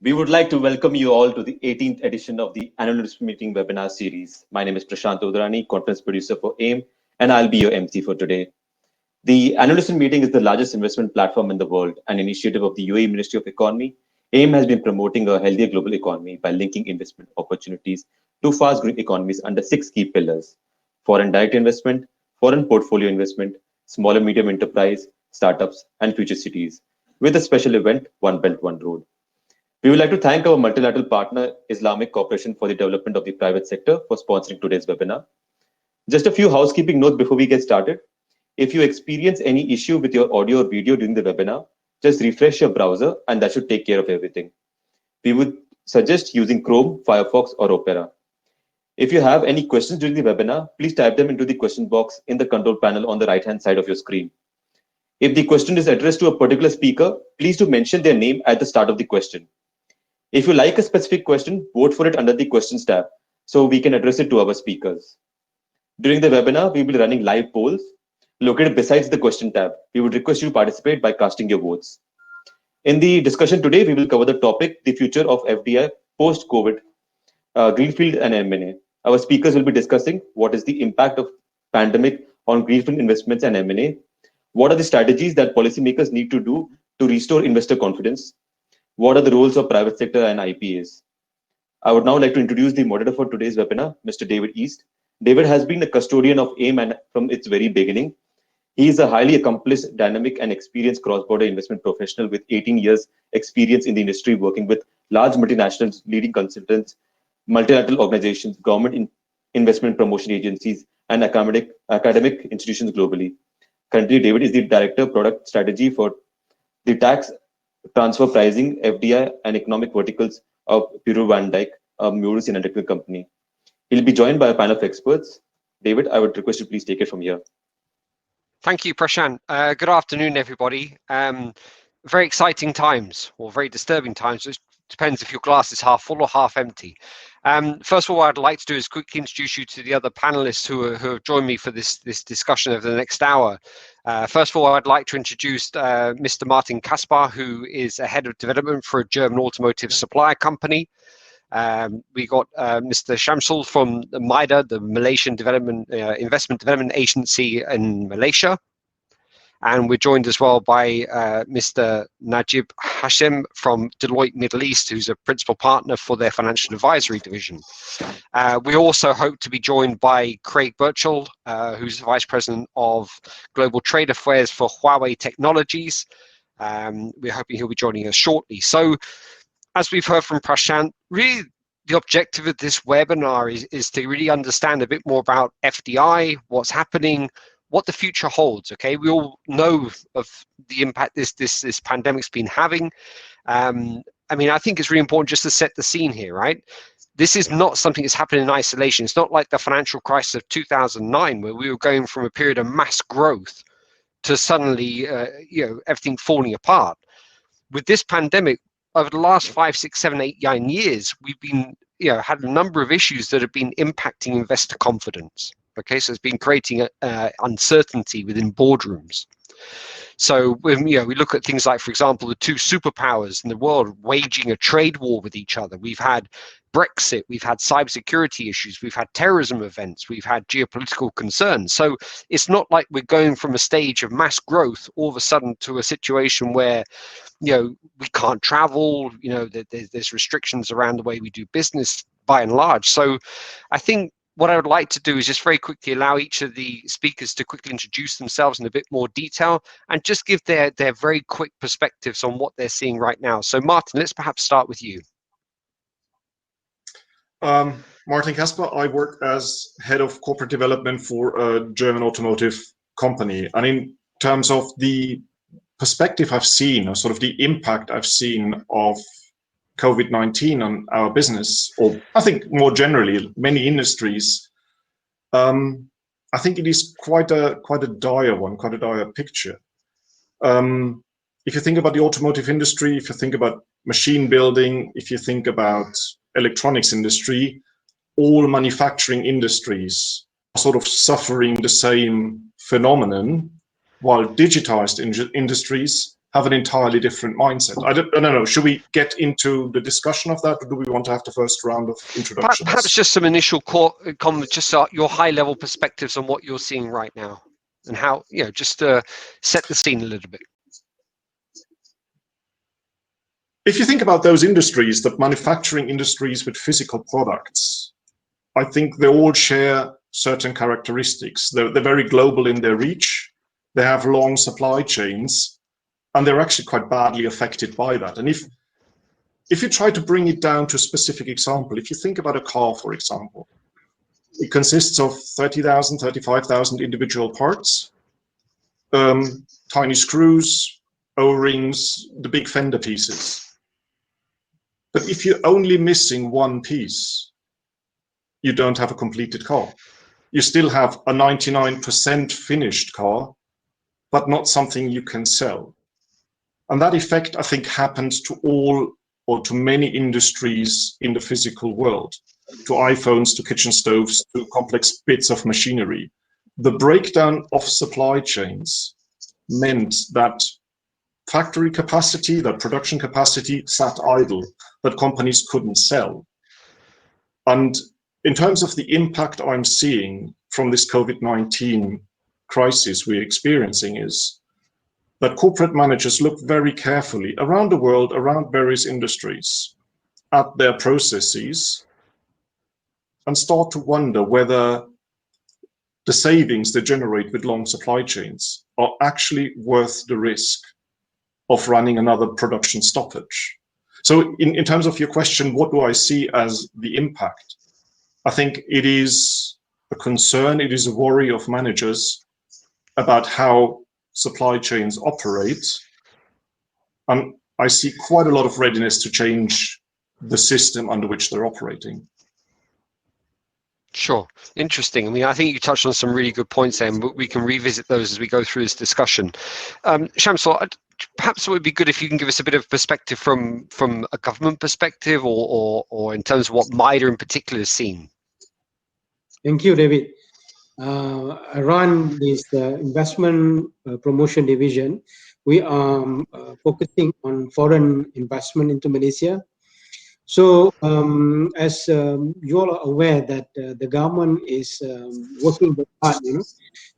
We would like to welcome you all to the 18th edition of the Annual Meeting webinar series. My name is Prashant Udarani, conference producer for AIM, and I'll be your MC for today. The Annual Meeting is the largest investment platform in the world, an initiative of the UAE Ministry of Economy. AIM has been promoting a healthier global economy by linking investment opportunities to fast-growing economies under 6 key pillars: foreign direct investment, foreign portfolio investment, small and medium enterprise, startups, and future cities, with a special event, One Belt, One Road. We would like to thank our multilateral partner, Islamic Cooperation for the Development of the Private Sector, for sponsoring today's webinar. Just a few housekeeping notes before we get started. If you experience any issue with your audio or video during the webinar, just refresh your browser and that should take care of everything. We would suggest using Chrome, Firefox, or Opera. If you have any questions during the webinar, please type them into the question box in the control panel on the right-hand side of your screen. If the question is addressed to a particular speaker, please do mention their name at the start of the question. If you like a specific question, vote for it under the questions tab so we can address it to our speakers. During the webinar, we will be running live polls located besides the question tab. We would request you to participate by casting your votes. In the discussion today, we will cover the topic, the future of FDI post-COVID, Greenfield and M&A. Our speakers will be discussing what is the impact of pandemic on Greenfield investments and M&A. What are the strategies that policymakers need to do to restore investor confidence? What are the roles of private sector and IPAs? I would now like to introduce the moderator for today's webinar, Mr. David East. David has been a custodian of AIM and from its very beginning. He is a highly accomplished, dynamic, and experienced cross-border investment professional with 18 years experience in the industry, working with large multinationals, leading consultants, multilateral organizations, government investment promotion agencies, and academic institutions globally. Currently, David is the Director of Product Strategy for the Tax Transfer Pricing, FDI, and Economic Verticals of Bureau van Dijk, a Mauritian analytical company. He'll be joined by a panel of experts. David, I would request you please take it from here. Thank you, Prashant. Good afternoon, everybody. Very exciting times, or very disturbing times. It depends if your glass is half full or half empty. First of all, what I'd like to do is quickly introduce you to the other panelists who have joined me for this discussion over the next hour. First of all, I'd like to introduce Mr. Martin Kaspar, who is a head of development for a German automotive supplier company. We got Mr. Shamsul from MIDA, the Malaysian Investment Development Agency in Malaysia. And we're joined as well by Mr. Najib Hashim from Deloitte Middle East, who's a principal partner for their financial advisory division. We also hope to be joined by Craig Birchall, who's the Vice President of Global Trade Affairs for Huawei Technologies. We're hoping he'll be joining us shortly. So, as we've heard from Prashant, really the objective of this webinar is to really understand a bit more about FDI, what's happening, what the future holds. Okay, we all know of the impact this pandemic's been having. I mean, I think it's really important just to set the scene here, right? This is not something that's happened in isolation. It's not like the financial crisis of 2009, where we were going from a period of mass growth to suddenly, everything falling apart. With this pandemic, over the last 5, 6, 7, 8, 9 years, we've been, had a number of issues that have been impacting investor confidence. Okay, so it's been creating uncertainty within boardrooms. So when we look at things like, for example, the 2 superpowers in the world waging a trade war with each other. We've had Brexit, we've had cybersecurity issues, we've had terrorism events, we've had geopolitical concerns. So it's not like we're going from a stage of mass growth all of a sudden to a situation where, we can't travel, there's restrictions around the way we do business by and large. So I think what I would like to do is just very quickly allow each of the speakers to quickly introduce themselves in a bit more detail and just give their very quick perspectives on what they're seeing right now. So Martin, let's perhaps start with you. Martin Kaspar, I work as head of corporate development for a German automotive company. And in terms of the perspective I've seen, or sort of the impact I've seen of COVID-19 on our business, or I think more generally, many industries, I think it is quite a dire one, quite a dire picture. If you think about the automotive industry, if you think about machine building, if you think about electronics industry, all manufacturing industries are sort of suffering the same phenomenon, while digitized industries have an entirely different mindset. I don't know. Should we get into the discussion of that, or do we want to have the first round of introductions? Perhaps just some initial comments, just your high-level perspectives on what you're seeing right now, and how, just to set the scene a little bit. If you think about those industries, the manufacturing industries with physical products, I think they all share certain characteristics. They're very global in their reach. They have long supply chains, and they're actually quite badly affected by that. And if you try to bring it down to a specific example, if you think about a car, for example, it consists of 30,000, 35,000 individual parts, tiny screws, O-rings, the big fender pieces. But if you're only missing one piece, you don't have a completed car. You still have a 99% finished car, but not something you can sell. And that effect, I think, happens to all or to many industries in the physical world, to iPhones, to kitchen stoves, to complex bits of machinery. The breakdown of supply chains meant that factory capacity, that production capacity sat idle, that companies couldn't sell. And in terms of the impact I'm seeing from this COVID-19 crisis we're experiencing is that corporate managers look very carefully around the world, around various industries, at their processes and start to wonder whether the savings they generate with long supply chains are actually worth the risk of running another production stoppage. So in terms of your question, what do I see as the impact? I think it is a concern, it is a worry of managers about how supply chains operate. And I see quite a lot of readiness to change the system under which they're operating. Sure. Interesting. I mean, I think you touched on some really good points there, and we can revisit those as we go through this discussion. Shamsul, perhaps it would be good if you can give us a bit of perspective from a government perspective, or in terms of what MIDA in particular has seen. Thank you, David. I run this investment promotion division. We are focusing on foreign investment into Malaysia. So as you all are aware that the government is working very hard,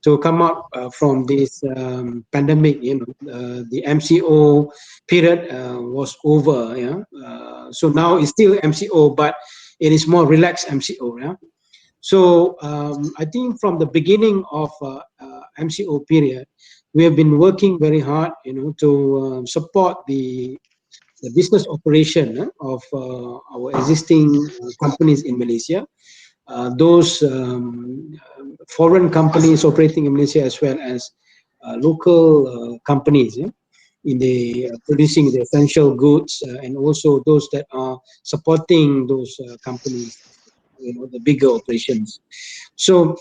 to come up from this pandemic. The MCO period was over. So now it's still MCO, but it is more relaxed MCO. Yeah. So I think from the beginning of MCO period, we have been working very hard, to support the business operation of our existing companies in Malaysia, those foreign companies operating in Malaysia, as well as local companies in the producing the essential goods, and also those that are supporting those companies, the bigger operations. So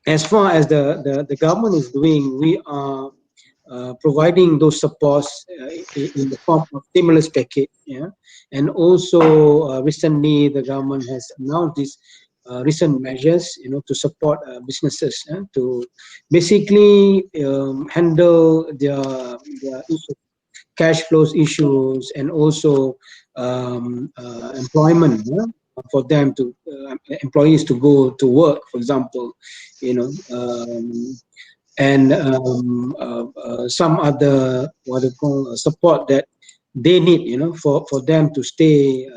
as far as the government is doing, we are providing those supports in the form of stimulus package, and also recently the government has announced these recent measures, to support businesses to basically handle their issues, cash flows issues, and also employment for them to employees to go to work, for example, and some other support that they need, for them to stay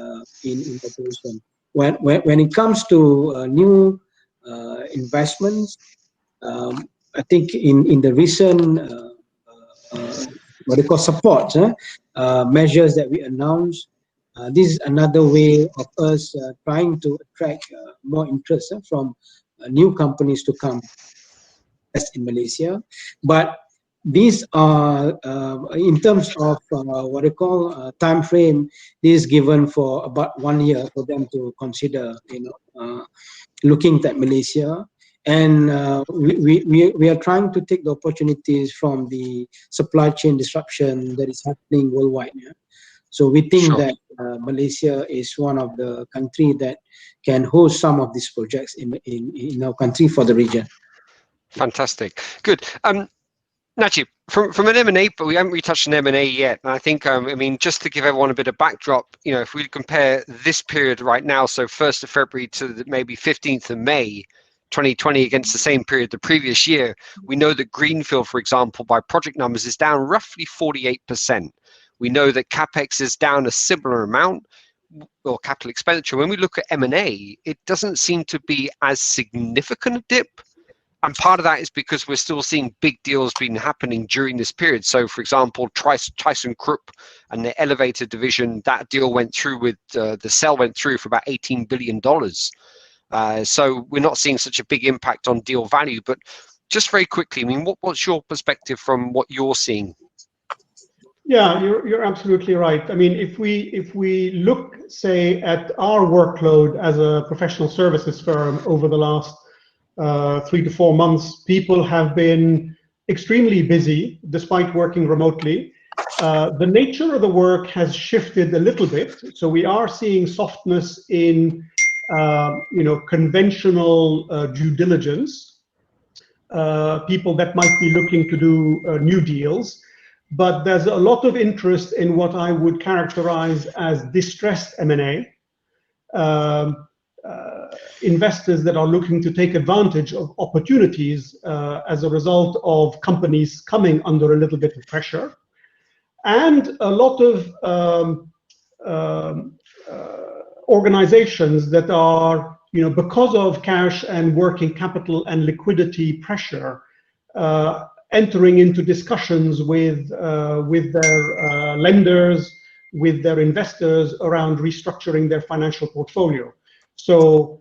in operation. When it comes to new investments, I think in the recent support measures that we announced, this is another way of us trying to attract more interest from new companies to come in Malaysia. But these are in terms of time frame, this is given for about 1 year for them to consider looking at Malaysia. And we are trying to take the opportunities from the supply chain disruption that is happening worldwide. So we think that Malaysia is one of the countries that can host some of these projects in our country for the region. Fantastic. Good. Najib, From an M&A, but we haven't really touched on M&A yet. And I think, I mean, just to give everyone a bit of backdrop, you know, if we compare this period right now, so 1st of February to maybe 15th of May, 2020 against the same period the previous year, we know that Greenfield, for example, by project numbers is down roughly 48%. We know that CapEx is down a similar amount, or capital expenditure. When we look at M&A, it doesn't seem to be as significant a dip. And part of that is because we're still seeing big deals being happening during this period. So, for example, ThyssenKrupp and the elevator division, that deal went through with, the sale went through for about $18 billion. So we're not seeing such a big impact on deal value. But just very quickly, I mean, what's your perspective from what you're seeing? Yeah, you're absolutely right. I mean, if we look, say, at our workload as a professional services firm over the last 3 to 4 months, people have been extremely busy despite working remotely. The nature of the work has shifted a little bit, so we are seeing softness in conventional due diligence, people that might be looking to do new deals. But there's a lot of interest in what I would characterize as distressed M&A. Investors that are looking to take advantage of opportunities as a result of companies coming under a little bit of pressure, and a lot of organizations that are, because of cash and working capital and liquidity pressure, entering into discussions with their lenders, with their investors around restructuring their financial portfolio. So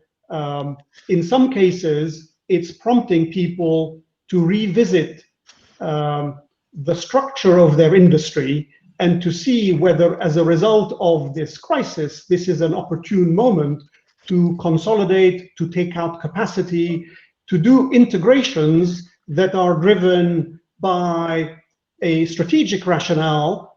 in some cases, it's prompting people to revisit the structure of their industry and to see whether, as a result of this crisis, this is an opportune moment to consolidate, to take out capacity, to do integrations that are driven by a strategic rationale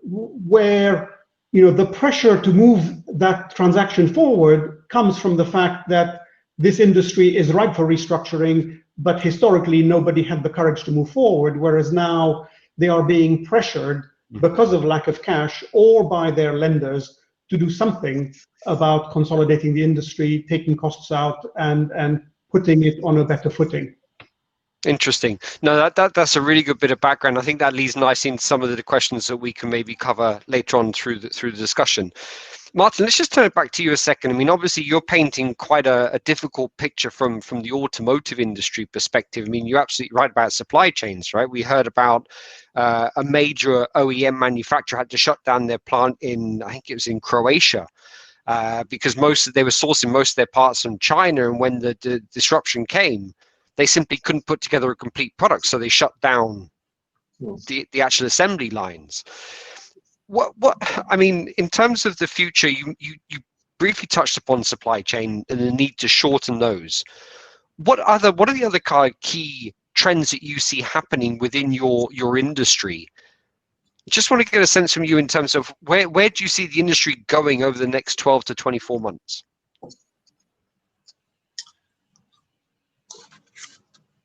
where the pressure to move that transaction forward comes from the fact that this industry is ripe for restructuring, but historically nobody had the courage to move forward, whereas now they are being pressured because of lack of cash or by their lenders to do something about consolidating the industry, taking costs out, and putting it on a better footing. Interesting. No, that's a really good bit of background. I think that leads nicely into some of the questions that we can maybe cover later on through the discussion. Martin, let's just turn it back to you a second. I mean, obviously, you're painting quite a difficult picture from the automotive industry perspective. I mean, you're absolutely right about supply chains, right? We heard about a major OEM manufacturer had to shut down their plant in, I think it was in Croatia, because they were sourcing most of their parts from China, and when the disruption came, they simply couldn't put together a complete product, so they shut down the actual assembly lines. What I mean, in terms of the future, you briefly touched upon supply chain and the need to shorten those. What are the other kind of key trends that you see happening within your industry? Just want to get a sense from you in terms of where do you see the industry going over the next 12 to 24 months?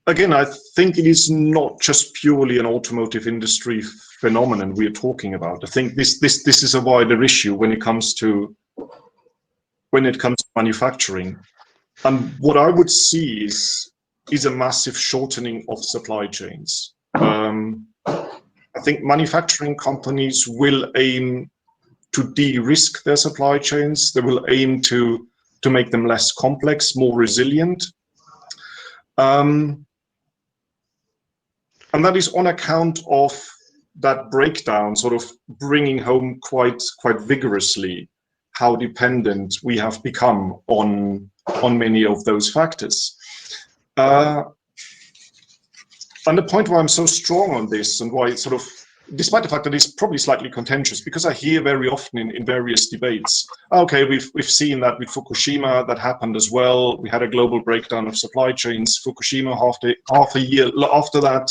Again, I think it is not just purely an automotive industry phenomenon we are talking about. I think this is a wider issue when it comes to manufacturing. And what I would see is a massive shortening of supply chains. I think manufacturing companies will aim to de-risk their supply chains. They will aim to make them less complex, more resilient. And that is on account of that breakdown, sort of bringing home quite vigorously how dependent we have become on many of those factors. And the point why I'm so strong on this, and why it's sort of, despite the fact that it's probably slightly contentious, because I hear very often in various debates, okay, we've seen that with Fukushima, that happened as well. We had a global breakdown of supply chains. Fukushima, half a year after that,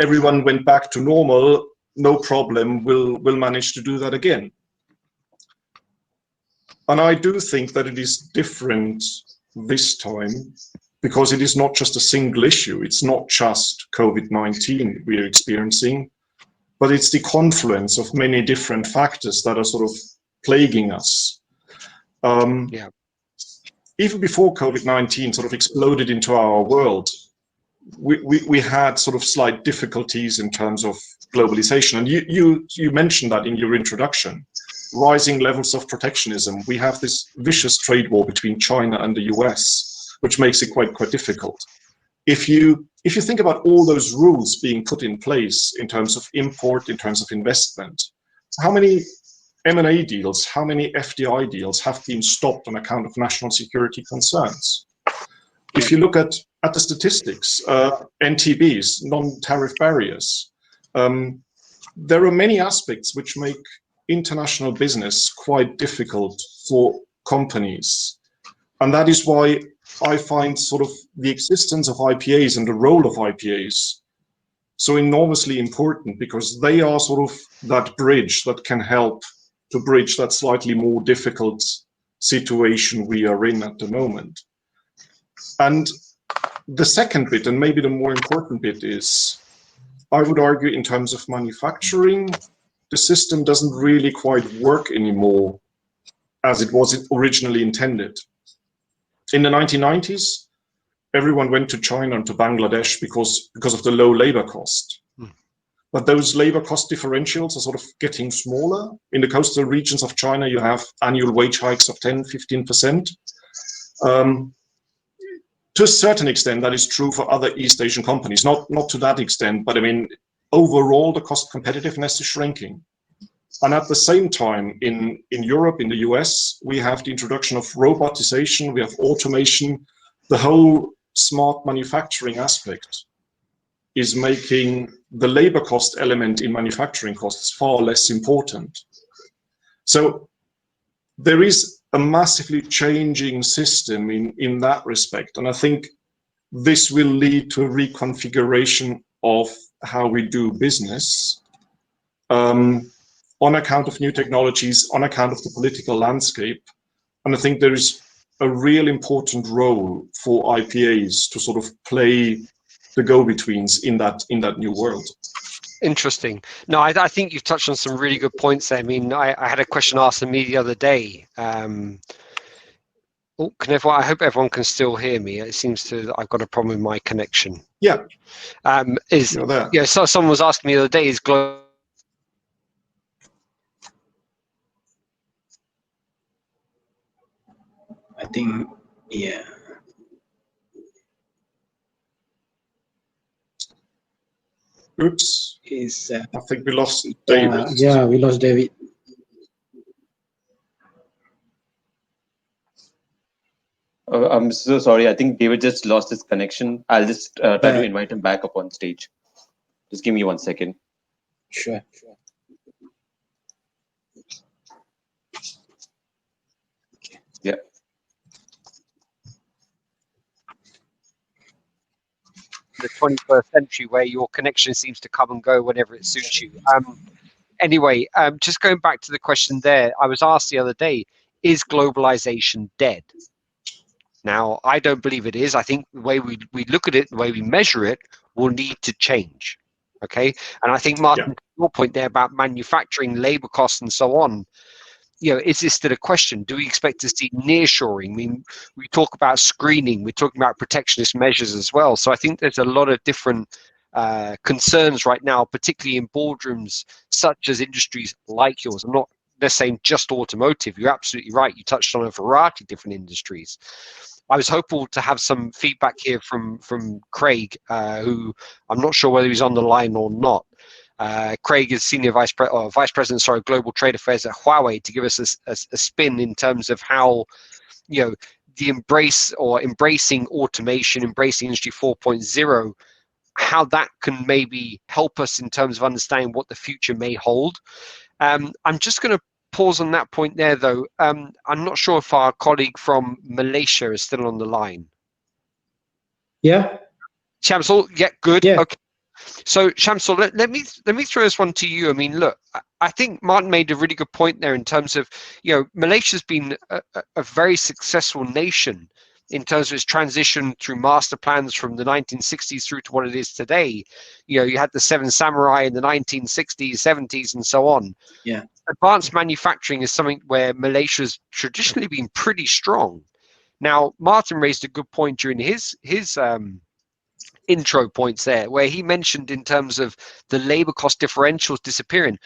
everyone went back to normal. No problem. We'll manage to do that again. And I do think that it is different this time, because it is not just a single issue. It's not just COVID-19 we are experiencing, but it's the confluence of many different factors that are sort of plaguing us. Even before COVID-19 sort of exploded into our world, we had sort of slight difficulties in terms of globalization. And you mentioned that in your introduction, rising levels of protectionism. We have this vicious trade war between China and the US, which makes it quite difficult. If you think about all those rules being put in place in terms of import, in terms of investment, how many M&A deals, how many FDI deals have been stopped on account of national security concerns? If you look at the statistics, NTBs, non-tariff barriers, there are many aspects which make international business quite difficult for companies. And that is why I find sort of the existence of IPAs and the role of IPAs so enormously important, because they are sort of that bridge that can help to bridge that slightly more difficult situation we are in at the moment. And the second bit, and maybe the more important bit, is I would argue in terms of manufacturing, the system doesn't really quite work anymore as it was originally intended. In the 1990s, everyone went to China and to Bangladesh because of the low labor cost. But those labor cost differentials are sort of getting smaller. In the coastal regions of China, you have annual wage hikes of 10, 15%. To a certain extent, that is true for other East Asian companies, not to that extent, but I mean, overall, the cost competitiveness is shrinking. And at the same time, in Europe, in the US, we have the introduction of robotization, we have automation. The whole smart manufacturing aspect is making the labor cost element in manufacturing costs far less important. So there is a massively changing system in that respect. And I think this will lead to a reconfiguration of how we do business on account of new technologies, on account of the political landscape. And I think there is a real important role for IPAs to sort of play the go-betweens in that new world. Interesting. No, I think you've touched on some really good points there. I mean, I had a question asked of me the other day. I hope everyone can still hear me. It seems to I've got a problem with my connection. Yeah. So someone was asking me the other day, is global. I think, yeah. Oops. I think we lost David. Yeah, we lost David. I'm so sorry. I think David just lost his connection. I'll just try to invite him back up on stage. Just give me 1 second. Sure. Yeah. The 21st century, where your connection seems to come and go whenever it suits you. Anyway, just going back to the question there, I was asked the other day, is globalization dead? Now, I don't believe it is. I think the way we look at it, the way we measure it, will need to change. Okay, and I think, Martin, your point there about manufacturing, labor costs, and so on, is this still a question? Do we expect to see nearshoring? I mean, we talk about screening, we're talking about protectionist measures as well. So I think there's a lot of different concerns right now, particularly in boardrooms such as industries like yours. I'm not saying just automotive. You're absolutely right. You touched on a variety of different industries. I was hopeful to have some feedback here from Craig, who I'm not sure whether he's on the line or not. Craig is Senior Vice President, Global Trade Affairs at Huawei, to give us a spin in terms of how, the embracing automation, embracing Industry 4.0, how that can maybe help us in terms of understanding what the future may hold. I'm just going to pause on that point there, though. I'm not sure if our colleague from Malaysia is still on the line. Yeah. Shamsul, yeah, good. Yeah. Okay. So Shamsul, let me throw this one to you. I mean, look, I think Martin made a really good point there in terms of, Malaysia's been a very successful nation in terms of its transition through master plans from the 1960s through to what it is today. You know, you had the Seven Samurai in the 1960s, 70s, and so on. Yeah. Advanced manufacturing is something where Malaysia's traditionally been pretty strong. Now, Martin raised a good point during his intro points there, where he mentioned in terms of the labor cost differentials disappearing.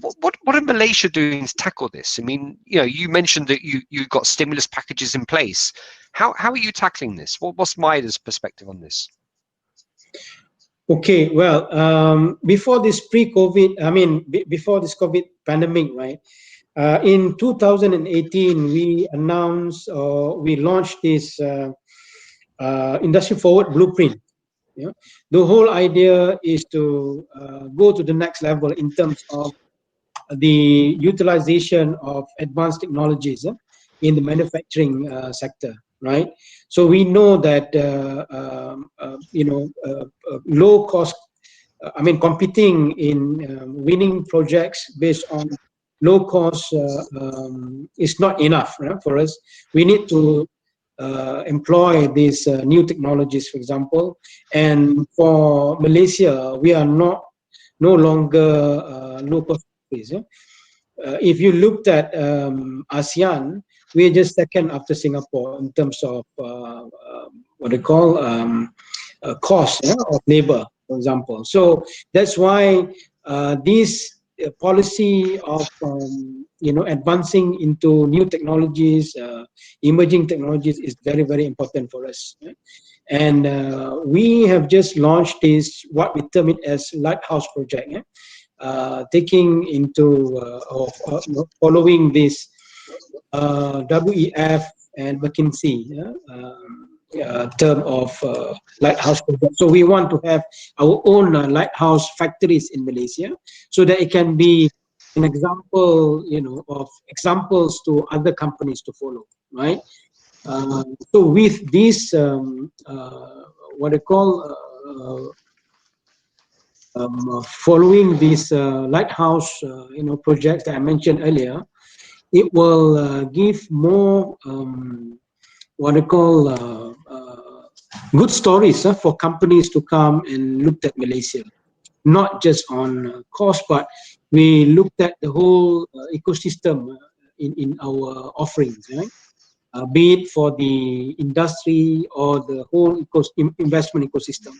What are Malaysia doing to tackle this? I mean, you know, you mentioned that you got stimulus packages in place. How are you tackling this? What's Maida's perspective on this? Okay, well, before this pre-COVID, I mean, before this COVID pandemic, right? In 2018, we announced, we launched this industry forward blueprint. Yeah? The whole idea is to go to the next level in terms of the utilization of advanced technologies in the manufacturing sector, right? So we know that low cost, competing in winning projects based on low cost is not enough, right, for us. We need to employ these new technologies, for example. And for Malaysia, we are no longer low cost countries. If you looked at ASEAN, we're just second after Singapore in terms of what they call cost of labor, for example. So that's why this policy of advancing into new technologies, emerging technologies is very, very important for us. And we have just launched this, what we term it as lighthouse project, taking into following this WEF and McKinsey term of lighthouse project. So we want to have our own lighthouse factories in Malaysia, so that it can be an example, of examples to other companies to follow, right? So with this, what I call following these lighthouse, projects that I mentioned earlier, it will give more what I call good stories for companies to come and look at Malaysia, not just on cost, but we looked at the whole ecosystem in our offerings, right? Be it for the industry or the whole investment ecosystem.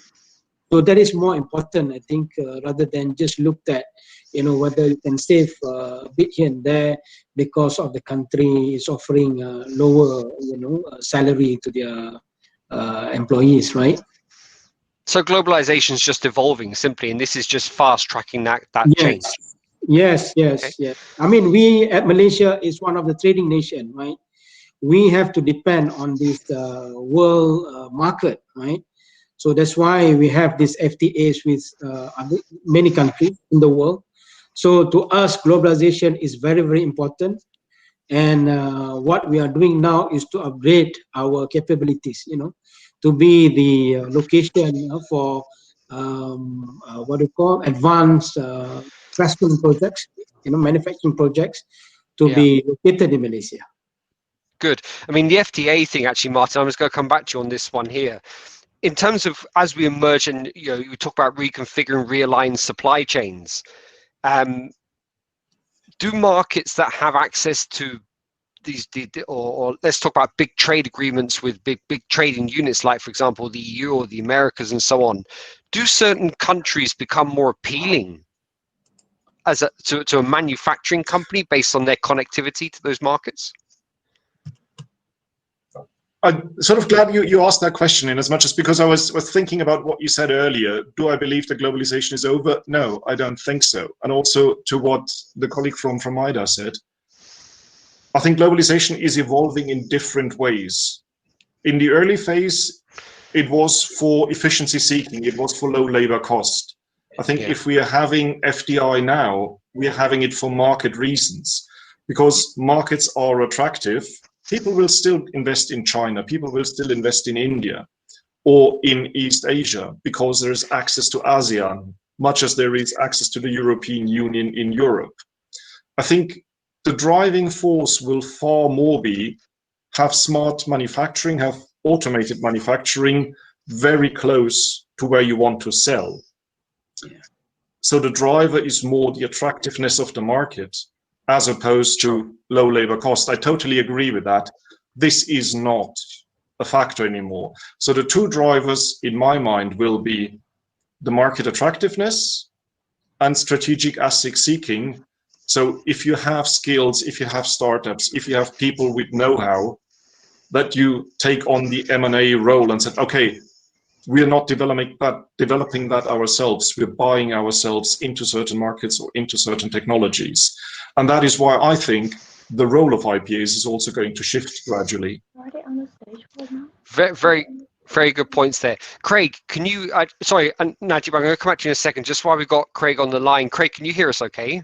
So that is more important, I think, rather than just looked at, whether you can save a bit here and there because of the country is offering lower, salary to their employees, right? So globalization is just evolving simply, and this is just fast tracking that change. Yes. Okay. I mean, we at Malaysia is one of the trading nation, right? We have to depend on this world market, right? So that's why we have these FTAs with many countries in the world. So to us, globalization is very, very important. And what we are doing now is to upgrade our capabilities, to be the location for what we call advanced craftsman projects, manufacturing projects to be located in Malaysia. Good. I mean, the FTA thing, actually, Martin, I'm just going to come back to you on this one here. In terms of as we emerge and you talk about reconfiguring, realign supply chains, do markets that have access to these, or let's talk about big trade agreements with big trading units, like for example the EU or the Americas and so on, do certain countries become more appealing as to a manufacturing company based on their connectivity to those markets? I'm sort of glad you asked that question, in as much as because I was thinking about what you said earlier. Do I believe that globalization is over? No, I don't think so. And also to what the colleague from IDA said, I think globalization is evolving in different ways. In the early phase, it was for efficiency seeking. It was for low labor cost. I think if we are having FDI now, we are having it for market reasons, because markets are attractive. People will still invest in China. People will still invest in India or in East Asia because there is access to ASEAN, much as there is access to the European Union in Europe. I think the driving force will far more be have smart manufacturing, have automated manufacturing very close to where you want to sell. Yeah. So the driver is more the attractiveness of the market as opposed to low labor cost. I totally agree with that. This is not a factor anymore. So the two drivers in my mind will be the market attractiveness and strategic asset seeking. So if you have skills, if you have startups, if you have people with know-how, that you take on the M&A role and said, okay, we're not developing that ourselves. We're buying ourselves into certain markets or into certain technologies. And that is why I think the role of IPAs is also going to shift gradually. Very, very, very good points there. Craig, can you, sorry, Najib, I'm going to come back to you in a second, just while we've got Craig on the line. Craig, can you hear us okay?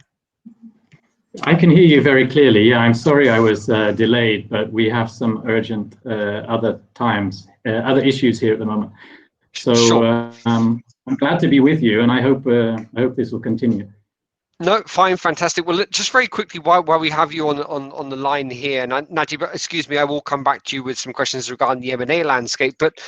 I can hear you very clearly. I'm sorry I was delayed, but we have some urgent other issues here at the moment. So Sure. I'm glad to be with you, and I hope this will continue. No, fine, fantastic. Well, just very quickly, while we have you on the line here, and Najib, excuse me, I will come back to you with some questions regarding the M&A landscape. But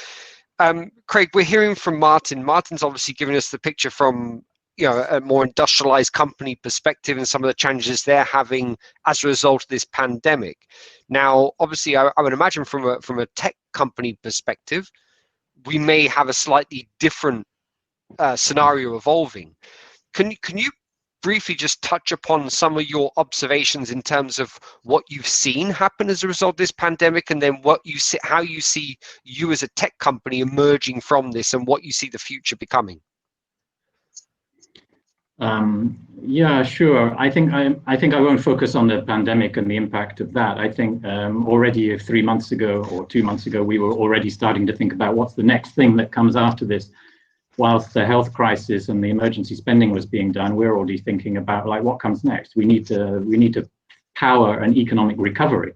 Craig, we're hearing from Martin. Martin's obviously giving us the picture from a more industrialized company perspective and some of the challenges they're having as a result of this pandemic. Now, obviously, I would imagine from a tech company perspective, we may have a slightly different scenario evolving. Can you briefly just touch upon some of your observations in terms of what you've seen happen as a result of this pandemic, and then what you see, how you see you as a tech company emerging from this, and what you see the future becoming? Yeah, sure. I think I won't focus on the pandemic and the impact of that. I think already 3 months ago or 2 months ago, we were already starting to think about what's the next thing that comes after this. Whilst the health crisis and the emergency spending was being done, we're already thinking about like what comes next. We need to power an economic recovery,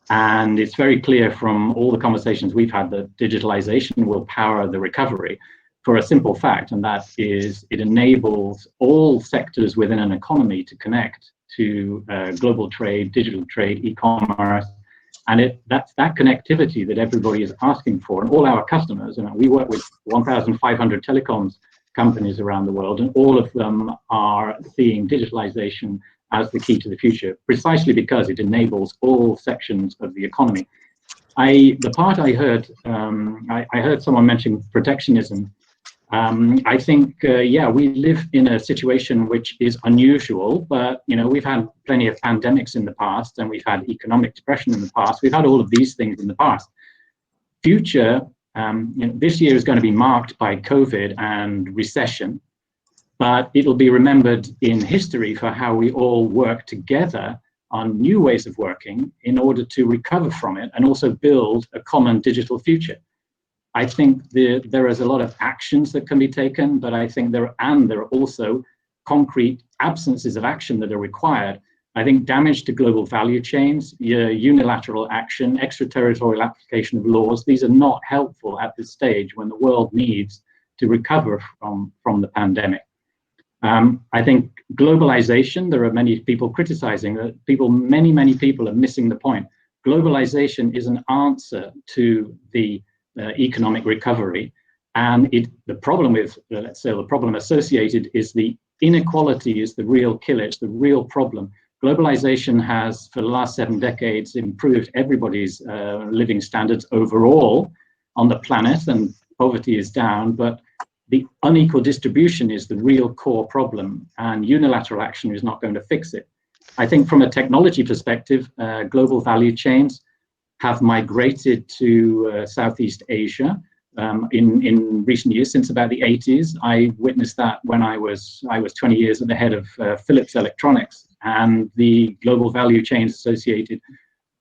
and it's very clear from all the conversations we've had that digitalization will power the recovery for a simple fact, and that is it enables all sectors within an economy to connect to global trade, digital trade, e-commerce. And that's that connectivity that everybody is asking for, and all our customers. And we work with 1,500 telecoms companies around the world, and all of them are seeing digitalization as the key to the future, precisely because it enables all sections of the economy. The part I heard, I heard someone mention protectionism. I think, yeah, we live in a situation which is unusual, but, we've had plenty of pandemics in the past, and we've had economic depression in the past. We've had all of these things in the past. Future, this year is going to be marked by COVID and recession, but it'll be remembered in history for how we all work together on new ways of working in order to recover from it and also build a common digital future. I think there is a lot of actions that can be taken, but I think there are also concrete absences of action that are required. I think damage to global value chains, unilateral action, extraterritorial application of laws, these are not helpful at this stage when the world needs to recover from the pandemic. I think globalization, there are many people criticizing that many people are missing the point. Globalization is an answer to the economic recovery, and the problem with, let's say, the problem associated is the inequality is the real killer. It's the real problem. Globalization has, for the last 7 decades, improved everybody's living standards overall on the planet, and poverty is down, but the unequal distribution is the real core problem, and unilateral action is not going to fix it. I think from a technology perspective, global value chains have migrated to Southeast Asia in recent years, since about the 80s. I witnessed that when I was 20 years at the head of Philips Electronics, and the global value chains associated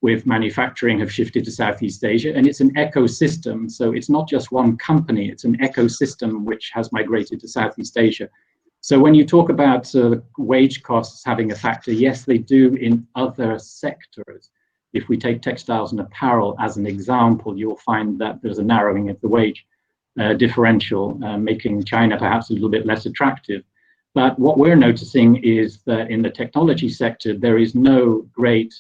with manufacturing have shifted to Southeast Asia, and it's an ecosystem. So it's not just one company, it's an ecosystem which has migrated to Southeast Asia. So when you talk about wage costs having a factor, yes, they do in other sectors. If we take textiles and apparel as an example, you'll find that there's a narrowing of the wage differential, making China perhaps a little bit less attractive. But what we're noticing is that in the technology sector, there is no great,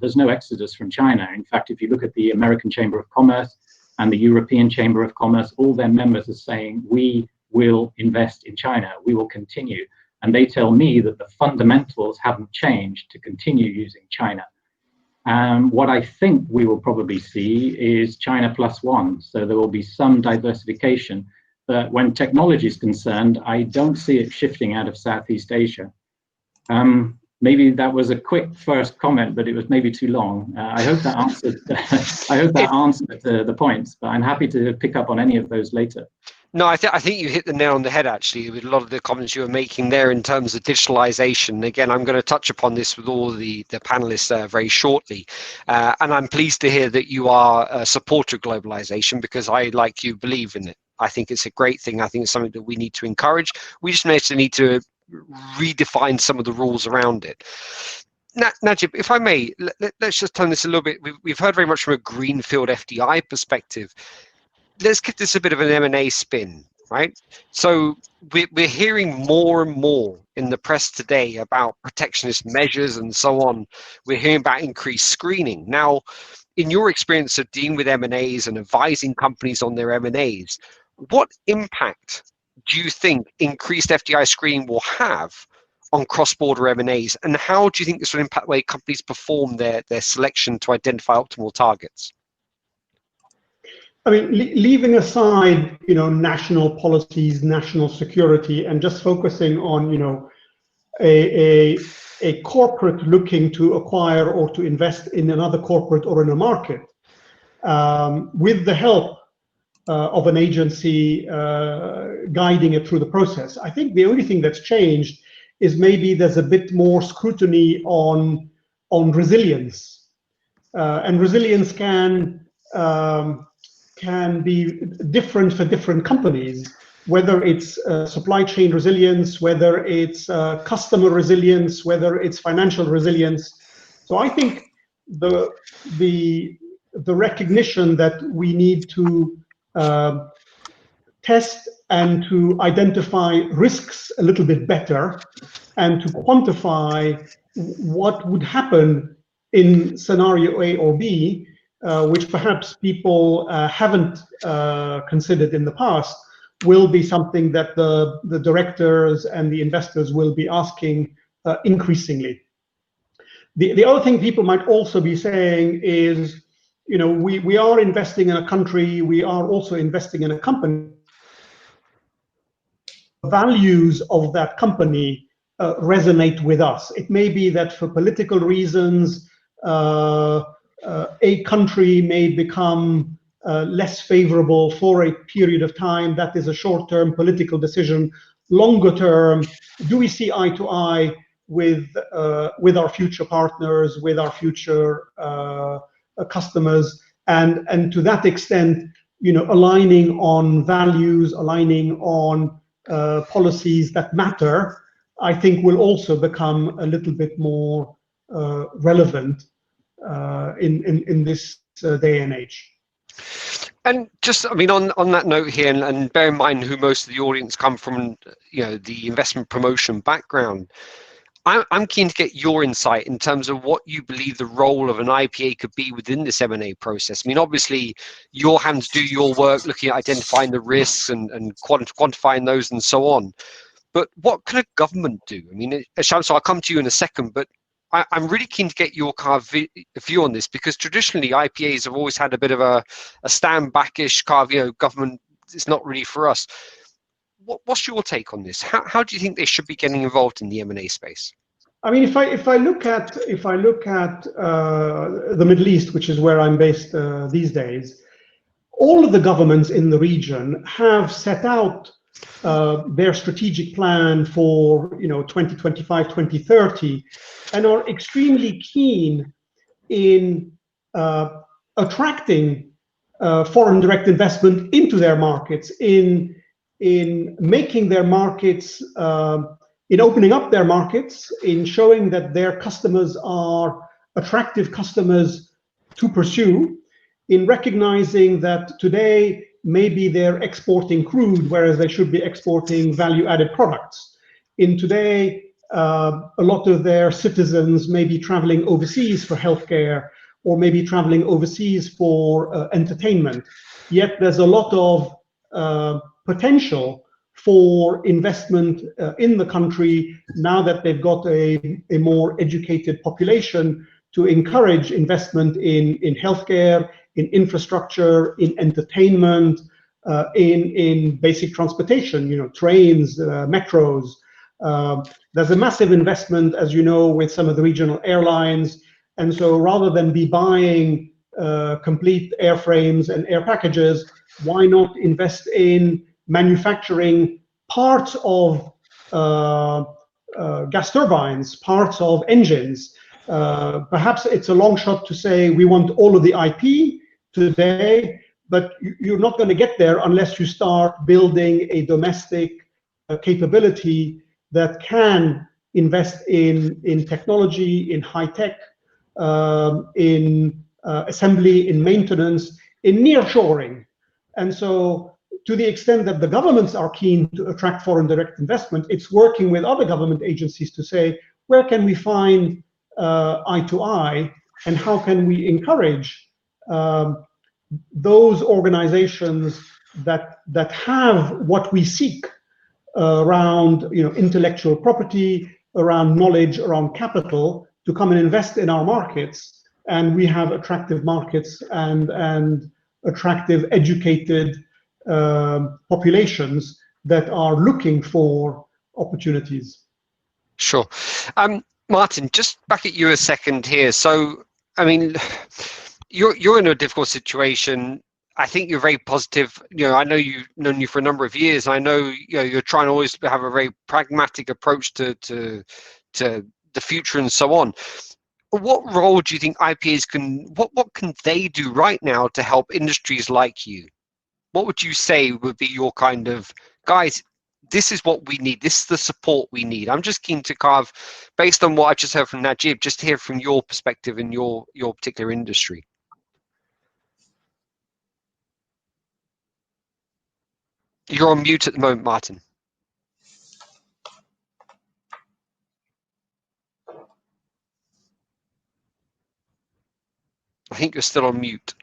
there's no exodus from China. In fact, if you look at the American Chamber of Commerce and the European Chamber of Commerce, all their members are saying, we will invest in China, we will continue. And they tell me that the fundamentals haven't changed to continue using China. What I think we will probably see is China +1. So there will be some diversification. But when technology is concerned, I don't see it shifting out of Southeast Asia. Maybe that was a quick first comment, but it was maybe too long. I hope that answered. I hope that answered the points. But I'm happy to pick up on any of those later. No, I think you hit the nail on the head, actually, with a lot of the comments you were making there in terms of digitalization. Again, I'm going to touch upon this with all the panelists very shortly. And I'm pleased to hear that you are a supporter of globalization, because I, like you, believe in it. I think it's a great thing. I think it's something that we need to encourage. We just need to redefine some of the rules around it. Najib, if I may, let's just turn this a little bit. We've heard very much from a Greenfield FDI perspective. Let's give this a bit of an M&A spin, right? So we're hearing more and more in the press today about protectionist measures and so on. We're hearing about increased screening. Now, in your experience of dealing with M&As and advising companies on their M&As, what impact do you think increased FDI screening will have on cross-border M&As? And how do you think this will impact the way companies perform their selection to identify optimal targets? I mean, leaving aside, national policies, national security, and just focusing on, a corporate looking to acquire or to invest in another corporate or in a market, with the help of an agency guiding it through the process. I think the only thing that's changed is maybe there's a bit more scrutiny on resilience, and resilience can be different for different companies, whether it's supply chain resilience, whether it's customer resilience, whether it's financial resilience. So I think the recognition that we need to test and to identify risks a little bit better and to quantify what would happen in scenario A or B, which perhaps people haven't considered in the past, will be something that the directors and the investors will be asking increasingly. The other thing people might also be saying is, we are investing in a country, we are also investing in a company. Values of that company resonate with us. It may be that for political reasons, a country may become less favorable for a period of time. That is a short-term political decision. Longer term, do we see eye to eye with our future partners, with our future customers, and to that extent, aligning on values, aligning on policies that matter, I think will also become a little bit more relevant in this day and age. And just, I mean, on that note here, and bear in mind who most of the audience come from, the investment promotion background, I'm keen to get your insight in terms of what you believe the role of an IPA could be within this M&A process. I mean, obviously, you're having to do your work looking at identifying the risks and quantifying those and so on. But what can a government do? I mean, Shamsu, I'll come to you in a second, but I'm really keen to get your kind of view on this, because traditionally IPAs have always had a bit of a stand backish kind of, government, it's not really for us. What's your take on this? How do you think they should be getting involved in the M&A space? I mean, if I look at the Middle East, which is where I'm based these days, all of the governments in the region have set out their strategic plan for 2025, 2030, and are extremely keen in attracting foreign direct investment into their markets, in making their markets, in opening up their markets, in showing that their customers are attractive customers to pursue, in recognizing that today maybe they're exporting crude, whereas they should be exporting value-added products. in today, a lot of their citizens may be traveling overseas for healthcare, or maybe traveling overseas for entertainment. Yet there's a lot of potential for investment in the country now that they've got a more educated population, to encourage investment in healthcare, in infrastructure, in entertainment, in basic transportation, trains, metros. There's a massive investment, as you know, with some of the regional airlines. And so rather than be buying complete airframes and air packages, why not invest in manufacturing parts of gas turbines, parts of engines? Perhaps it's a long shot to say we want all of the IP today, but you're not going to get there unless you start building a domestic capability that can invest in technology, in high tech, in assembly, in maintenance, in nearshoring. And so to the extent that the governments are keen to attract foreign direct investment, it's working with other government agencies to say, where can we find eye to eye, and how can we encourage those organizations that have what we seek around intellectual property, around knowledge, around capital, to come and invest in our markets. And we have attractive markets and attractive, educated populations that are looking for opportunities. Sure. Martin, just back at you a second here. So, I mean, you're in a difficult situation. I think you're very positive. I know you've known you for a number of years. I know you're trying to always have a very pragmatic approach to the future and so on. What role do you think IPAs what can they do right now to help industries like you? What would you say would be your kind of, guys, this is what we need, this is the support we need? I'm just keen to based on what I just heard from Najib, just hear from your perspective in your particular industry. You're on mute at the moment, Martin. I think you're still on mute.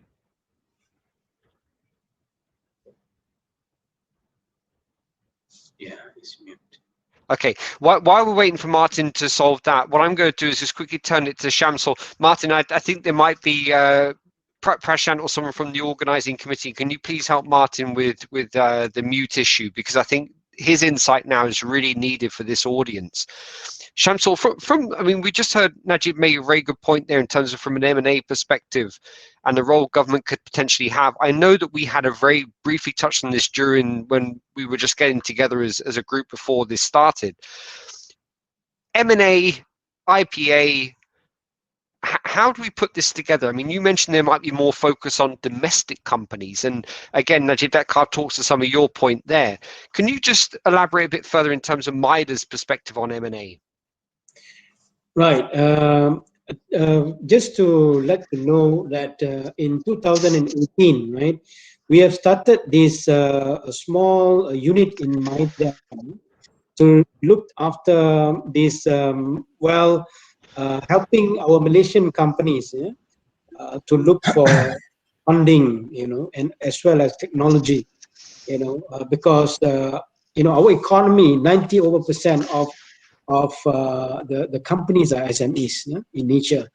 Yeah, it's mute. Okay, while we're waiting for Martin to solve that, what I'm going to do is just quickly turn it to Shamsul. Martin, I think there might be Prashant or someone from the organizing committee. Can you please help Martin with the mute issue? Because I think his insight now is really needed for this audience. Shamsul, I mean, we just heard Najib make a very good point there in terms of from an M&A perspective and the role government could potentially have. I know that we had a very briefly touched on this when we were just getting together as a group before this started. M&A, IPA, how do we put this together? I mean, you mentioned there might be more focus on domestic companies. And again, Najib, that card talks to some of your point there. Can you just elaborate a bit further in terms of MIDA's perspective on M&A? Right. Just to let you know that in 2018, right, we have started this small unit in MIDA to look after this, helping our Malaysian companies to look for funding, and as well as technology, because our economy, 90% of the companies are SMEs in nature.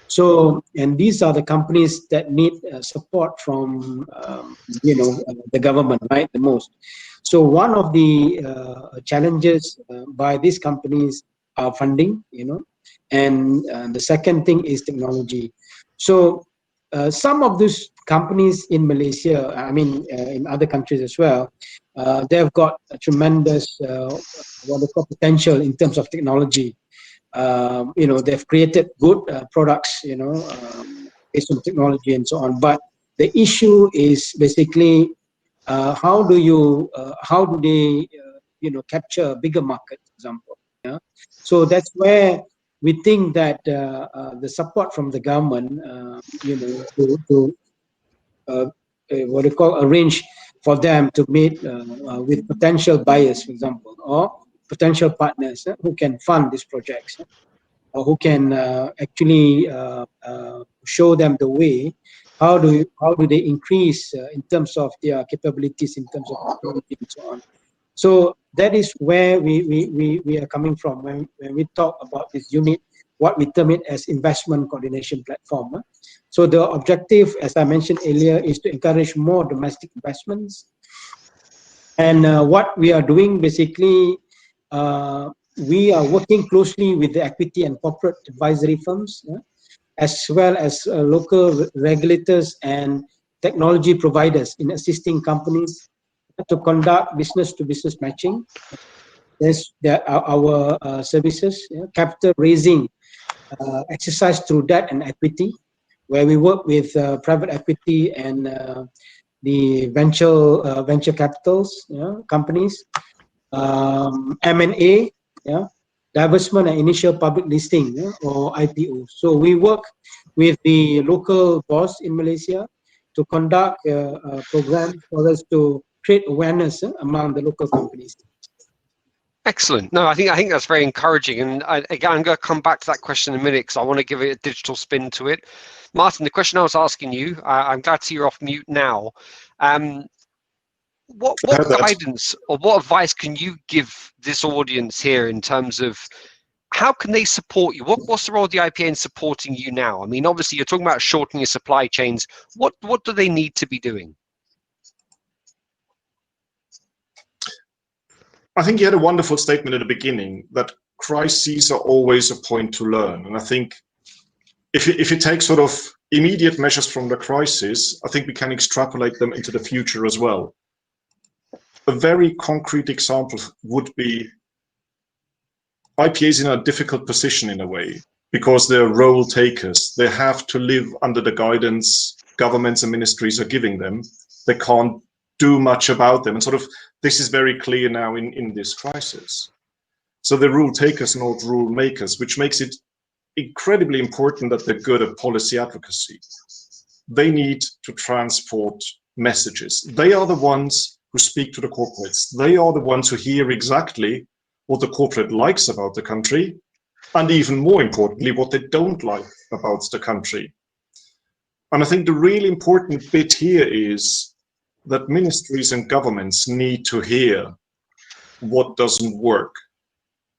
So, and these are the companies that need support from the government, right, the most. So one of the challenges by these companies are funding, and the second thing is technology. So some of these companies in Malaysia, I mean in other countries as well, they've got a tremendous what they call potential in terms of technology. They've created good products, based on technology and so on. But the issue is basically how do they capture a bigger market, for example. So that's where we think that the support from the government, to what we call arrange for them to meet with potential buyers, for example, or potential partners who can fund these projects, or who can actually show them the way. How do they increase in terms of their capabilities, in terms of technology and so on. So that is where we are coming from when we talk about this unit, what we term it as investment coordination platform. So the objective, as I mentioned earlier, is to encourage more domestic investments. And what we are doing basically, we are working closely with the equity and corporate advisory firms, as well as local regulators and technology providers in assisting companies to conduct business-to-business matching. There are our services, capital raising exercise through debt and equity, where we work with private equity and the venture capitals companies, M&A, divestment and initial public listing, or IPO. So we work with the local boss in Malaysia to conduct a program for us to create awareness among the local companies. Excellent. No, I think that's very encouraging. And again, I'm going to come back to that question in a minute because I want to give it a digital spin to it. Martin, the question I was asking you, I'm glad to see you're off mute now. What guidance or what advice can you give this audience here in terms of how can they support you? What's the role of the IPA in supporting you now? I mean, obviously, you're talking about shortening your supply chains. What do they need to be doing? I think you had a wonderful statement at the beginning that crises are always a point to learn. And I think if you take sort of immediate measures from the crisis, I think we can extrapolate them into the future as well. A very concrete example would be IPAs in a difficult position in a way, because they're role takers. They have to live under the guidance governments and ministries are giving them. They can't do much about them. And sort of this is very clear now in this crisis. So they're rule takers, not rule makers, which makes it incredibly important that they're good at policy advocacy. They need to transport messages. They are the ones who speak to the corporates. They are the ones who hear exactly what the corporate likes about the country, and even more importantly, what they don't like about the country. And I think the really important bit here is that ministries and governments need to hear what doesn't work.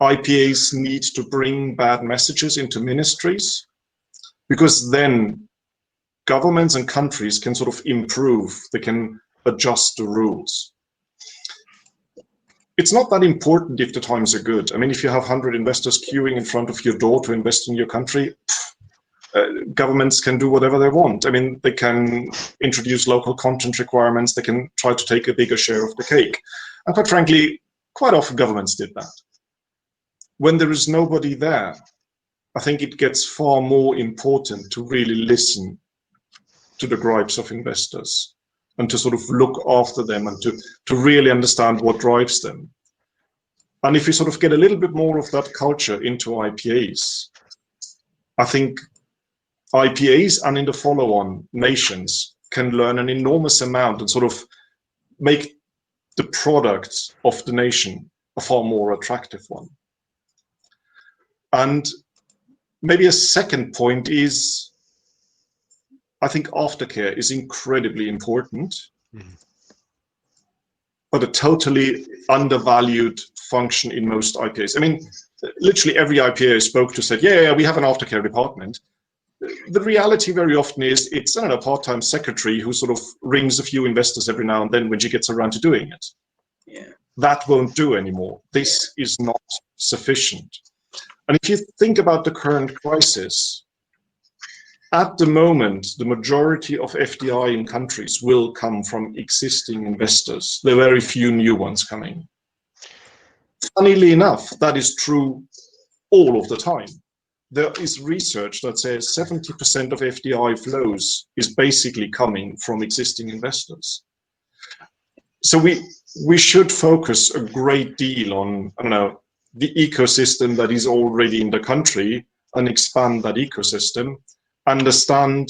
IPAs need to bring bad messages into ministries, because then governments and countries can sort of improve, they can adjust the rules. It's not that important if the times are good. I mean, if you have 100 investors queuing in front of your door to invest in your country, governments can do whatever they want. I mean, they can introduce local content requirements, they can try to take a bigger share of the cake. And quite frankly, quite often governments did that. When there is nobody there, I think it gets far more important to really listen to the gripes of investors and to sort of look after them and to really understand what drives them. And if you sort of get a little bit more of that culture into IPAs, I think IPAs and in the follow-on nations can learn an enormous amount and sort of make the product of the nation a far more attractive one. And maybe a second point is, I think aftercare is incredibly important, but a totally undervalued function in most IPAs. I mean, literally every IPA I spoke to said, yeah, we have an aftercare department. The reality very often is it's, I don't know, a part-time secretary who sort of rings a few investors every now and then when she gets around to doing it. Yeah. That won't do anymore. This is not sufficient. And if you think about the current crisis, at the moment, the majority of FDI in countries will come from existing investors. There are very few new ones coming. Funnily enough, that is true all of the time. There is research that says 70% of FDI flows is basically coming from existing investors. So we should focus a great deal on, I don't know, the ecosystem that is already in the country and expand that ecosystem, understand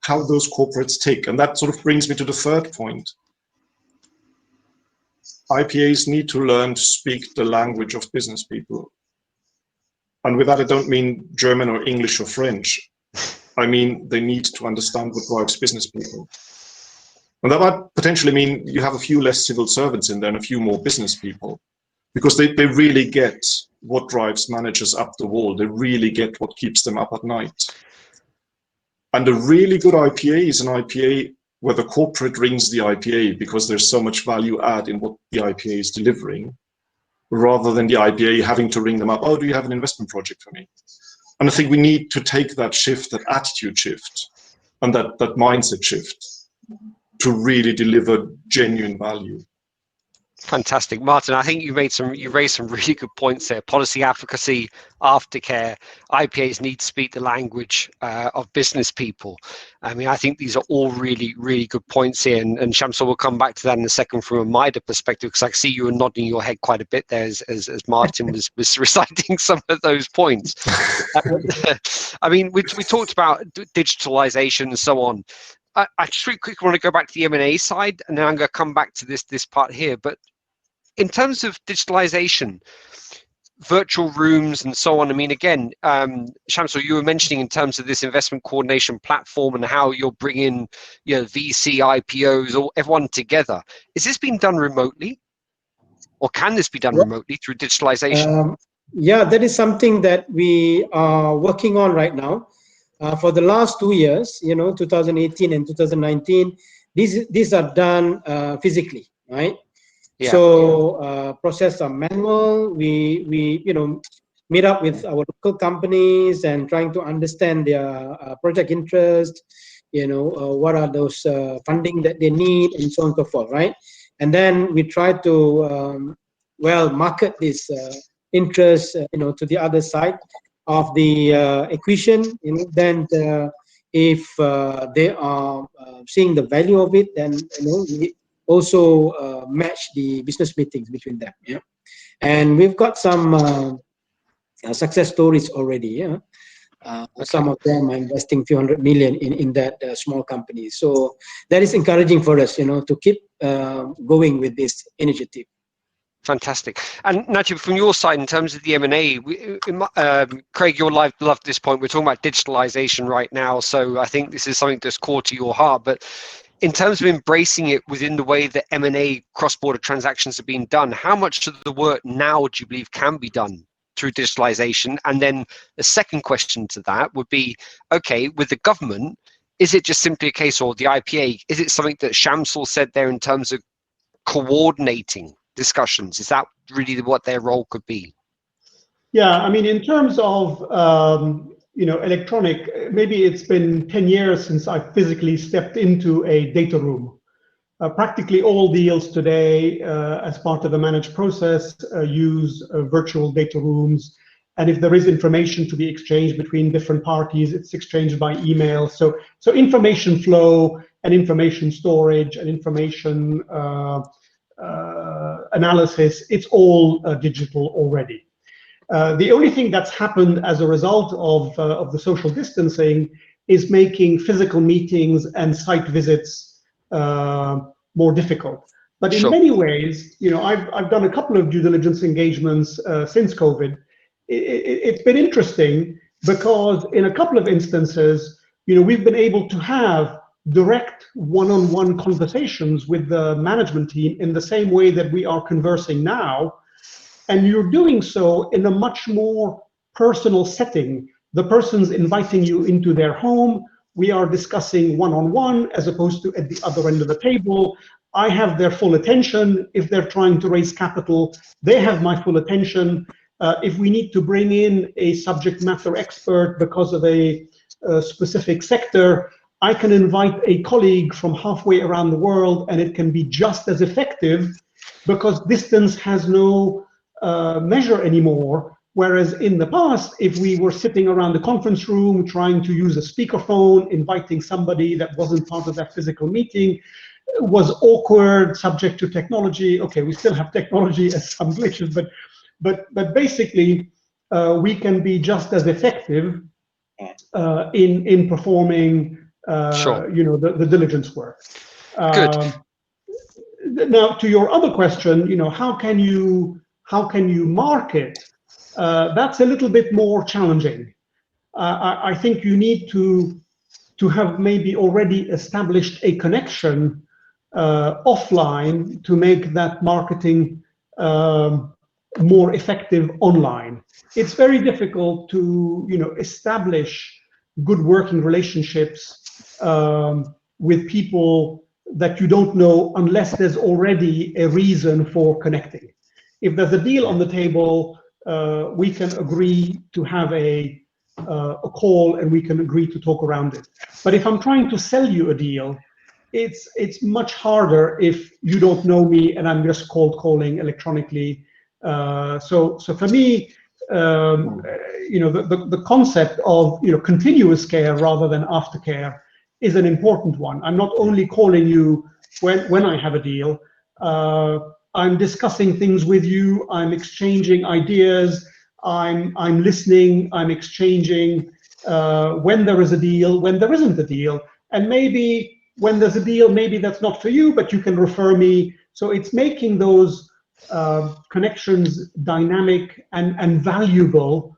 how those corporates tick. And that sort of brings me to the third point. IPAs need to learn to speak the language of business people. And with that, I don't mean German or English or French. I mean, they need to understand what drives business people. And that might potentially mean you have a few less civil servants in there and a few more business people, because they really get what drives managers up the wall. They really get what keeps them up at night. And a really good IPA is an IPA where the corporate rings the IPA because there's so much value add in what the IPA is delivering, rather than the IPA having to ring them up, oh, do you have an investment project for me? And I think we need to take that shift, that attitude shift, and that mindset shift to really deliver genuine value. Fantastic, Martin. I think you raised some really good points there. Policy advocacy, aftercare, IPAs need to speak the language of business people. I mean, I think these are all really, really good points here. And Shamsul will come back to that in a second from a MIDA perspective, because I see you were nodding your head quite a bit there as Martin was reciting some of those points. I mean, we talked about digitalization and so on. I just really quickly want to go back to the M&A side, and then I'm going to come back to this part here. But in terms of digitalization, virtual rooms and so on, I mean, again, Shamsul, you were mentioning in terms of this investment coordination platform and how you're bringing, VC, IPOs, or everyone together. Is this being done remotely, or can this be done remotely through digitalization? Yeah, that is something that we are working on right now. For the last 2 years, 2018 and 2019, these are done physically, right? Yeah. So process are manual. We meet up with our local companies and trying to understand their project interest. What are those funding that they need, and so on and so forth, right? And then we try to market this interest, to the other side of the equation. Then if they are seeing the value of it, then we also match the business meetings between them. Yeah, and we've got some success stories already. Yeah, some of them are investing few $100 million in that small company. So that is encouraging for us, to keep going with this initiative. Fantastic. And Najib, from your side, in terms of the M&A, Craig, you'll love this point. We're talking about digitalization right now, so I think this is something that's core to your heart. But in terms of embracing it within the way that M&A cross-border transactions are being done, how much of the work now do you believe can be done through digitalization? And then the second question to that would be, okay, with the government, is it just simply a case, or the IPA, is it something that Shamsul said there in terms of coordinating discussions? Is that really what their role could be? Yeah, I mean, in terms of electronic, maybe it's been 10 years since I physically stepped into a data room. Practically all deals today, as part of a managed process, use virtual data rooms. And if there is information to be exchanged between different parties, it's exchanged by email. So information flow and information storage and information analysis, it's all digital already. The only thing that's happened as a result of the social distancing is making physical meetings and site visits more difficult. But in many ways, I've done a couple of due diligence engagements since COVID. It's been interesting because in a couple of instances, we've been able to have direct one-on-one conversations with the management team in the same way that we are conversing now. And you're doing so in a much more personal setting. The person's inviting you into their home. We are discussing one-on-one as opposed to at the other end of the table. I have their full attention. If they're trying to raise capital, they have my full attention. If we need to bring in a subject matter expert because of a specific sector, I can invite a colleague from halfway around the world, and it can be just as effective because distance has no measure anymore. Whereas in the past, if we were sitting around the conference room trying to use a speakerphone, inviting somebody that wasn't part of that physical meeting, was awkward, subject to technology. Okay, we still have technology as some glitches, but basically we can be just as effective in performing the diligence work. Good. Now, to your other question, how can you market? That's a little bit more challenging. I think you need to have maybe already established a connection offline to make that marketing more effective online. It's very difficult to establish good working relationships with people that you don't know unless there's already a reason for connecting. If there's a deal on the table, we can agree to have a call and we can agree to talk around it. But if I'm trying to sell you a deal, it's much harder if you don't know me and I'm just cold calling electronically. So for me, the concept of continuous care rather than aftercare is an important one. I'm not only calling you when I have a deal. I'm discussing things with you. I'm exchanging ideas. I'm listening. I'm exchanging when there is a deal, when there isn't a deal, and maybe when there's a deal, maybe that's not for you, but you can refer me. So it's making those connections dynamic and valuable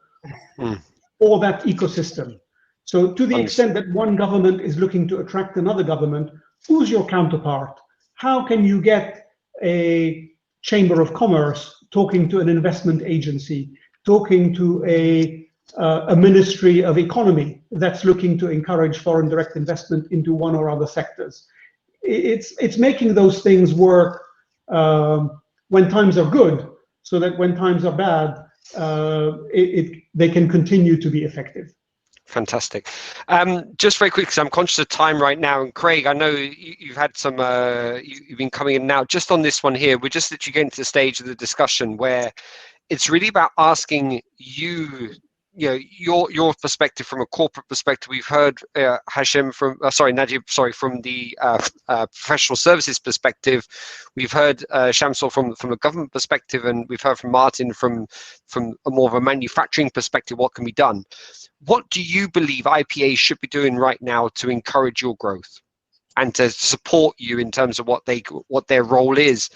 for that ecosystem. So to the extent that one government is looking to attract another government, who's your counterpart? How can you get a chamber of commerce talking to an investment agency, talking to a ministry of economy that's looking to encourage foreign direct investment into one or other sectors? It's making those things work when times are good, so that when times are bad, they can continue to be effective. Fantastic. Just very quick, because I'm conscious of time right now, and Craig, I know you've had some, you've been coming in now. Just on this one here, we're just literally getting to the stage of the discussion where it's really about asking you, your perspective from a corporate perspective. We've heard Najib from the professional services perspective. We've heard Shamsul from a government perspective, and we've heard from Martin from a more of a manufacturing perspective. What can be done? What do you believe IPAs should be doing right now to encourage your growth and to support you in terms of what their role is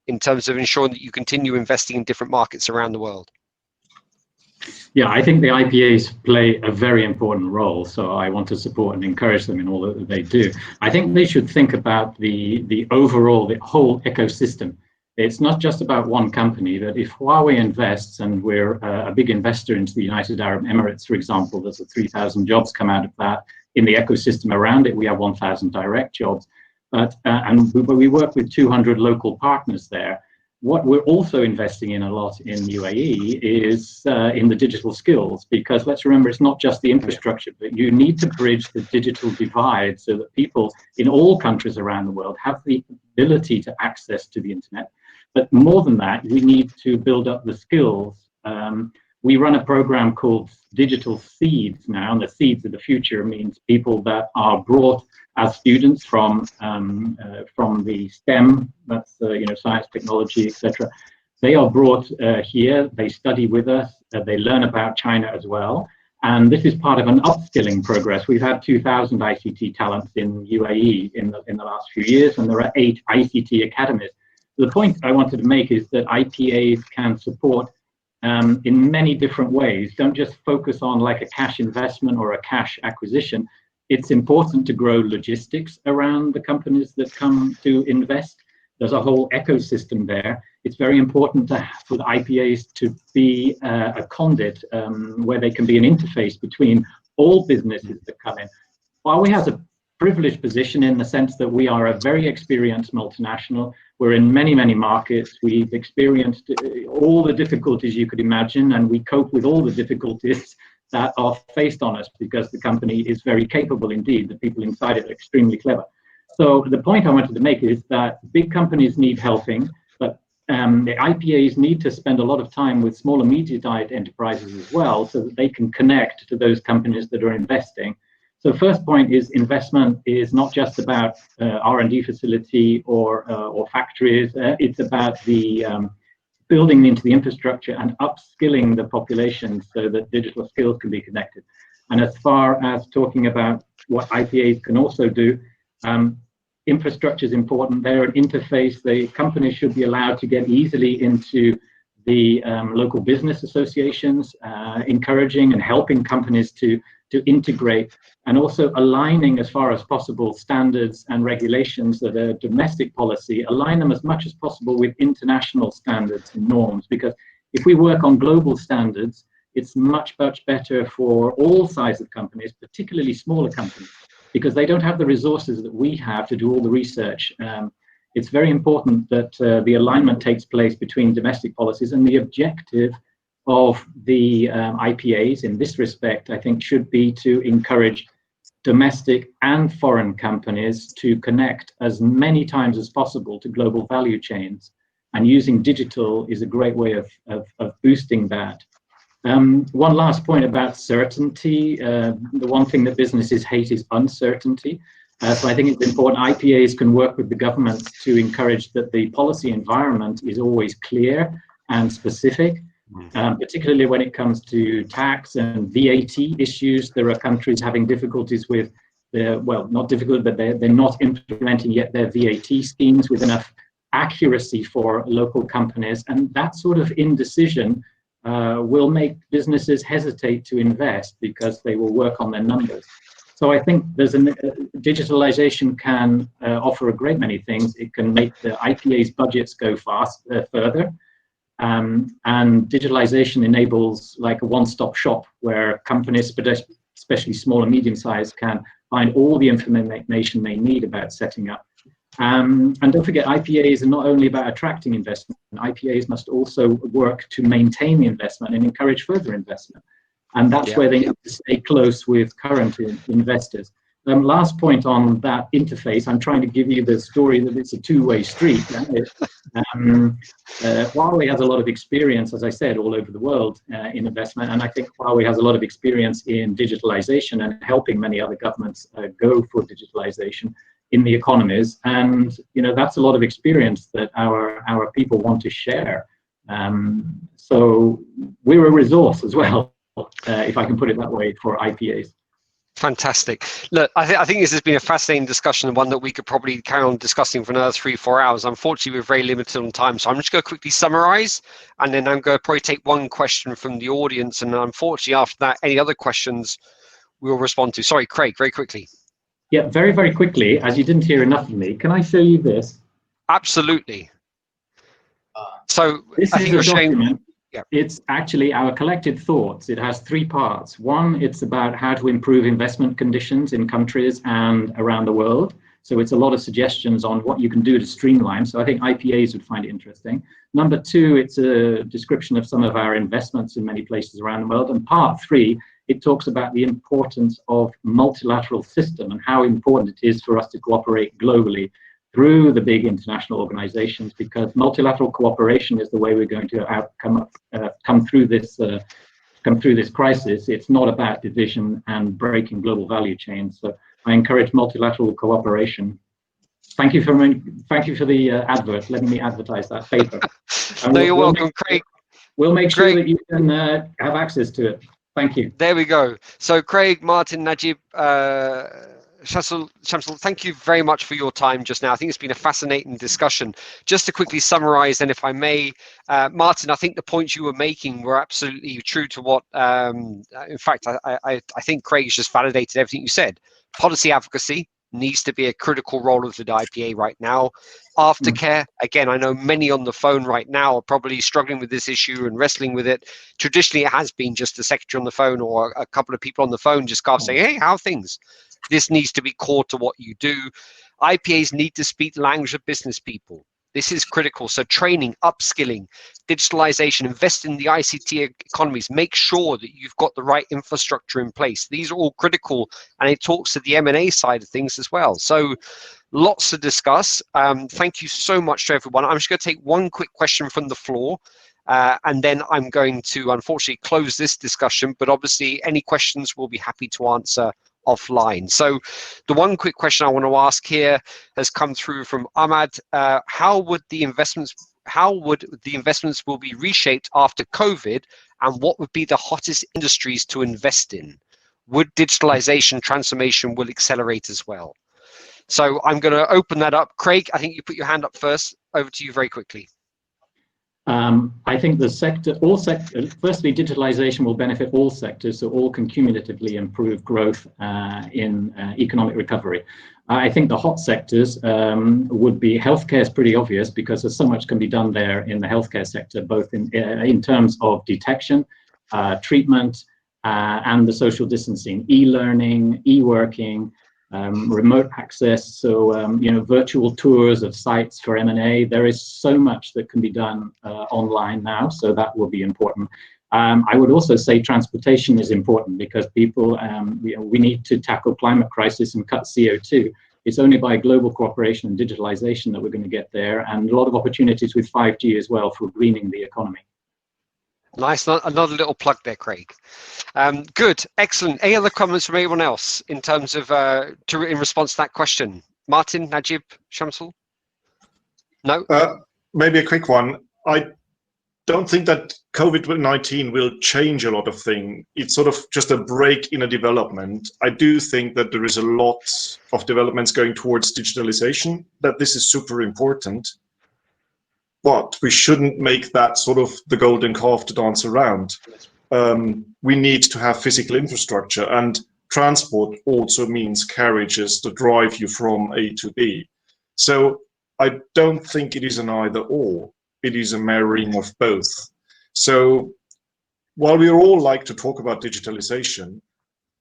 in terms of ensuring that you continue investing in different markets around the world? Yeah, I think the IPAs play a very important role, so I want to support and encourage them in all that they do. I think they should think about the whole ecosystem. It's not just about one company, that if Huawei invests, and we're a big investor into the United Arab Emirates, for example, there's 3,000 jobs come out of that. In the ecosystem around it, we have 1,000 direct jobs. But we work with 200 local partners there. What we're also investing in a lot in UAE is in the digital skills, because let's remember, it's not just the infrastructure, but you need to bridge the digital divide so that people in all countries around the world have the ability to access to the internet. But more than that, we need to build up the skills. We run a program called Digital Seeds now, and the seeds of the future means people that are brought as students from the STEM, that's science, technology, etc. They are brought here, they study with us, they learn about China as well. And this is part of an upskilling progress. We've had 2,000 ICT talents in UAE in the last few years, and there are 8 ICT academies. The point I wanted to make is that IPAs can support in many different ways. Don't just focus on like a cash investment or a cash acquisition. It's important to grow logistics around the companies that come to invest. There's a whole ecosystem there. It's very important for the IPAs to be a conduit where they can be an interface between all businesses that come in. Huawei has a privileged position in the sense that we are a very experienced multinational. We're in many, many markets. We've experienced all the difficulties you could imagine, and we cope with all the difficulties that are faced on us because the company is very capable indeed. The people inside it are extremely clever. So the point I wanted to make is that big companies need helping, but the IPAs need to spend a lot of time with small and medium-sized enterprises as well, so that they can connect to those companies that are investing. So first point is investment is not just about R&D facility or factories. It's about the building into the infrastructure and upskilling the population so that digital skills can be connected. And as far as talking about what IPAs can also do, infrastructure is important. They're an interface. The companies should be allowed to get easily into the local business associations, encouraging and helping companies to integrate, and also aligning as far as possible standards and regulations that are domestic policy, align them as much as possible with international standards and norms, because if we work on global standards, it's much better for all sizes of companies, particularly smaller companies, because they don't have the resources that we have to do all the research. It's very important that the alignment takes place between domestic policies, and the objective of the IPAs in this respect, I think, should be to encourage domestic and foreign companies to connect as many times as possible to global value chains. And using digital is a great way of boosting that. One last point about certainty. The one thing that businesses hate is uncertainty. So I think it's important IPAs can work with the governments to encourage that the policy environment is always clear and specific, particularly when it comes to tax and VAT issues. There are countries having difficulties with well, not difficult, but they're not implementing yet their VAT schemes with enough accuracy for local companies. And that sort of indecision will make businesses hesitate to invest because they will work on their numbers. So I think there's digitalization can offer a great many things. It can make the IPA's budgets go further. And digitalization enables like a one-stop shop where companies, especially small and medium-sized, can find all the information they need about setting up. And don't forget, IPAs are not only about attracting investment. IPAs must also work to maintain the investment and encourage further investment. And that's where they need to stay close with current investors. Last point on that interface, I'm trying to give you the story that it's a two-way street. Huawei has a lot of experience, as I said, all over the world in investment. And I think Huawei has a lot of experience in digitalization and helping many other governments go for digitalization in the economies. And, you know, that's a lot of experience that our people want to share. So we're a resource as well, if I can put it that way, for IPAs. Fantastic. Look, I think this has been a fascinating discussion, and one that we could probably carry on discussing for another 3-4 hours. Unfortunately, we're very limited on time, so I'm just going to quickly summarize, and then I'm going to probably take one question from the audience, and unfortunately, after that, any other questions we'll respond to. Sorry, Craig, very quickly. Yeah, very, very quickly, as you didn't hear enough of me, can I show you this? Absolutely. So this I think you're showing. Yeah. It's actually our collected thoughts. It has 3 parts. One, it's about how to improve investment conditions in countries and around the world. So it's a lot of suggestions on what you can do to streamline. So I think IPAs would find it interesting. Number 2, it's a description of some of our investments in many places around the world. And part 3, it talks about the importance of multilateral system and how important it is for us to cooperate globally through the big international organizations, because multilateral cooperation is the way we're going to come through this crisis. It's not about division and breaking global value chains. So I encourage multilateral cooperation. Thank you for the advert, letting me advertise that paper. No, you're welcome, Craig. We'll make sure that you can have access to it. Thank you. There we go. So Craig, Martin, Najib, Shamsul, thank you very much for your time just now. I think it's been a fascinating discussion. Just to quickly summarize, and if I may, Martin, I think the points you were making were absolutely true to what, in fact, I think Craig's just validated everything you said. Policy advocacy needs to be a critical role of the IPA right now. Aftercare, again, I know many on the phone right now are probably struggling with this issue and wrestling with it. Traditionally, it has been just the secretary on the phone or a couple of people on the phone just saying, hey, how are things? This needs to be core to what you do. IPAs need to speak the language of business people. This is critical. So training, upskilling, digitalization, invest in the ICT economies, make sure that you've got the right infrastructure in place. These are all critical, and it talks to the M&A side of things as well. So lots to discuss. Thank you so much to everyone. I'm just going to take one quick question from the floor, and then I'm going to unfortunately close this discussion, but obviously any questions we'll be happy to answer offline. So the one quick question I want to ask here has come through from Ahmad. How would the investments will be reshaped after COVID, and what would be the hottest industries to invest in? Would digitalization transformation will accelerate as well? So I'm going to open that up. Craig, I think you put your hand up first. Over to you very quickly. I think the firstly, digitalization will benefit all sectors, so all can cumulatively improve growth in economic recovery. I think the hot sectors would be, healthcare is pretty obvious because there's so much can be done there in the healthcare sector, both in terms of detection, treatment, and the social distancing, e-learning, e-working, remote access, so virtual tours of sites for M&A. There is so much that can be done online now, so that will be important. I would also say transportation is important because people, we need to tackle climate crisis and cut CO2. It's only by global cooperation and digitalization that we're going to get there, and a lot of opportunities with 5G as well for greening the economy. Nice, another little plug there, Craig. Good, excellent. Any other comments from anyone else in terms of in response to that question? Martin, Najib, Shamsul? No? Maybe a quick one. I don't think that COVID-19 will change a lot of things. It's sort of just a break in a development. I do think that there is a lot of developments going towards digitalization, that this is super important. But we shouldn't make that sort of the golden calf to dance around. We need to have physical infrastructure, and transport also means carriages that drive you from A to B. So I don't think it is an either or. It is a marrying of both. So while we all like to talk about digitalization,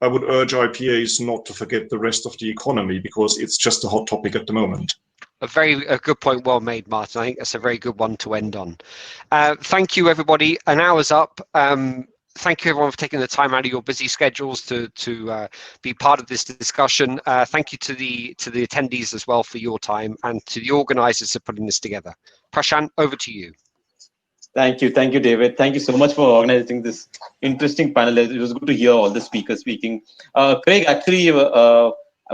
I would urge IPAs not to forget the rest of the economy because it's just a hot topic at the moment. A good point, well made, Martin. I think that's a very good one to end on. Thank you, everybody. An hour's up. Thank you, everyone, for taking the time out of your busy schedules to be part of this discussion. Thank you to the attendees as well for your time, and to the organisers for putting this together. Prashant, over to you. Thank you, David. Thank you so much for organizing this interesting panel. It was good to hear all the speakers speaking. Craig, actually,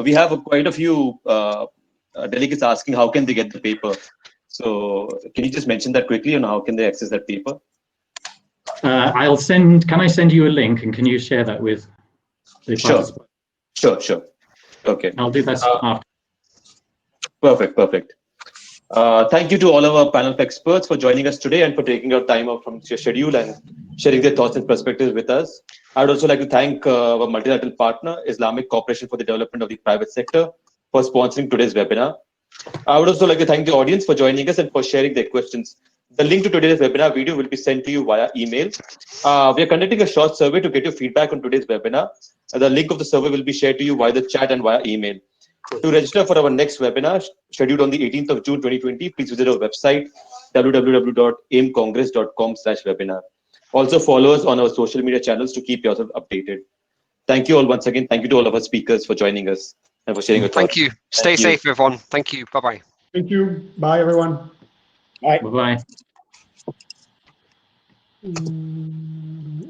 we have quite a few delegates asking how can they get the paper. So can you just mention that quickly, and how can they access that paper? Can I send you a link, and can you share that with the participants? Sure. Okay. I'll do that after. Perfect. Thank you to all of our panel of experts for joining us today and for taking your time out from your schedule and sharing their thoughts and perspectives with us. I would also like to thank our multilateral partner, Islamic Cooperation for the Development of the Private Sector, for sponsoring today's webinar. I would also like to thank the audience for joining us and for sharing their questions. The link to today's webinar video will be sent to you via email. We are conducting a short survey to get your feedback on today's webinar. The link of the survey will be shared to you via the chat and via email. To register for our next webinar, scheduled on the 18th of June 2020, please visit our website, www.aimcongress.com/webinar. Also follow us on our social media channels to keep yourself updated. Thank you all once again. Thank you to all of our speakers for joining us and for sharing your thoughts. Thank you. Stay safe, everyone. Thank you. Bye-bye. Thank you. Bye, everyone. Bye. Bye-bye.